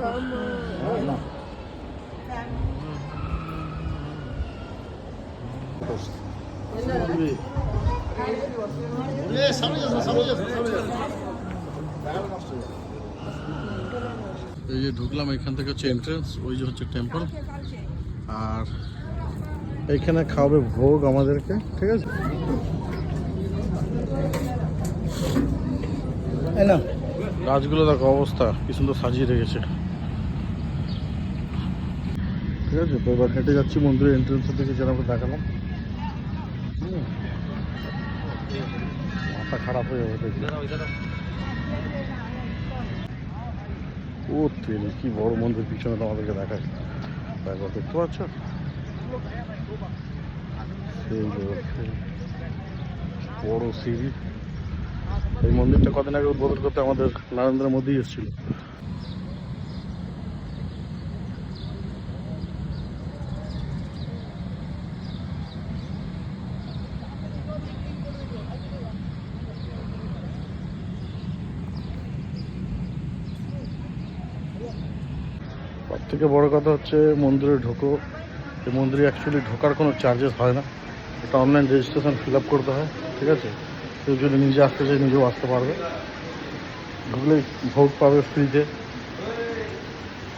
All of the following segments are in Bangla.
এই যে ঢুকলাম, এখান থেকে হচ্ছে এন্ট্রেন্স, ওই যে হচ্ছে টেম্পল। আর এইখানে খাওয়াবে ভোগ আমাদেরকে, ঠিক আছে? গাছগুলো দেখো অবস্থা, কি সুন্দর সাজিয়ে রেখেছে, ঠিক আছে? তো এবার হেঁটে যাচ্ছি মন্দিরের এন্ট্রেন্সের দিকে, যেন আমরা দেখালাম। মাথা খারাপ হয়ে যাবে দেখলে। ও তেল, কি বড় মন্দির পিছনে তোমাদেরকে দেখায়, একবার দেখতে পাচ্ছ? সেই বড় সিঁড়ি। এই মন্দিরটা কদিন আগে উদ্বোধন করতে আমাদের নরেন্দ্র মোদী এসেছিল। সব থেকে বড় কথা হচ্ছে মন্দিরে ঢোকো, এই মন্দিরে অ্যাকচুয়ালি ঢোকার কোনো চার্জেস হয় না, এটা অনলাইন রেজিস্ট্রেশন ফিল আপ করতে হয়, ঠিক আছে? কেউ যদি নিজে আসতে চায় নিজেও আসতে পারবে, ঢুকলে ভোগ পাবে ফ্রিতে,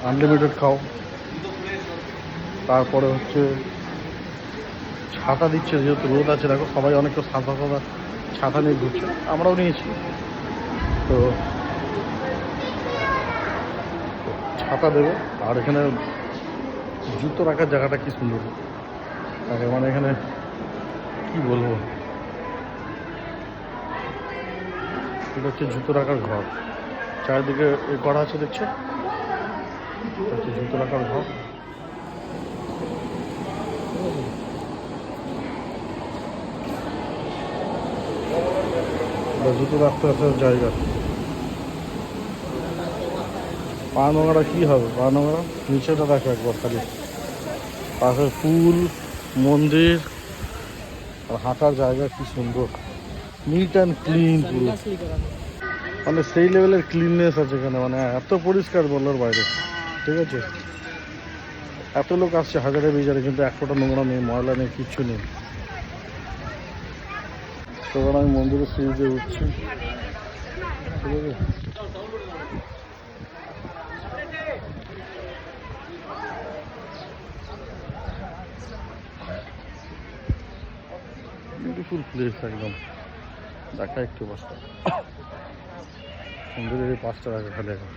আনলিমিটেড খাও। তারপরে হচ্ছে ছাতা দিচ্ছে, যেহেতু রোদ আছে, দেখো সবাই অনেকটা সাদা সাদা ছাতা নিয়ে ঘুরছে, আমরাও নিয়েছি। তো ছাতা দেবে। আর এখানে জুতো রাখার জায়গাটা কি সুন্দর, মানে এখানে কি বলবো, এটা হচ্ছে জুতো রাখার ঘর, চারিদিকে এ করা আছে, দেখছো? হচ্ছে জুতো রাখার ঘর। জুতো রাখতে আসার জায়গা। পা নোংরা কি হবে, পা নোংরা নিচেটা দেখো একবার খালি, পাশে ফুল, মন্দির, আর হাঁটার জায়গা কি সুন্দর, নিট অ্যান্ড ক্লিন পুরো, মানে সেই লেভেলের ক্লিননেস আছে এখানে, মানে এত পরিষ্কার বলার বাইরে, ঠিক আছে? এত লোক আসছে হাজারে বিজারে, কিন্তু এক ফোঁটা নোংরা নেই, ময়লা নেই, কিচ্ছু নেই। তো আমি মন্দিরের সিঁড়িতে উঠছি, ঠিক আছে? বিউটিফুল প্লেস একদম, দেখা একটু পাঁচটা মন্দিরের এই পাঁচটা দেখা খালি এখন।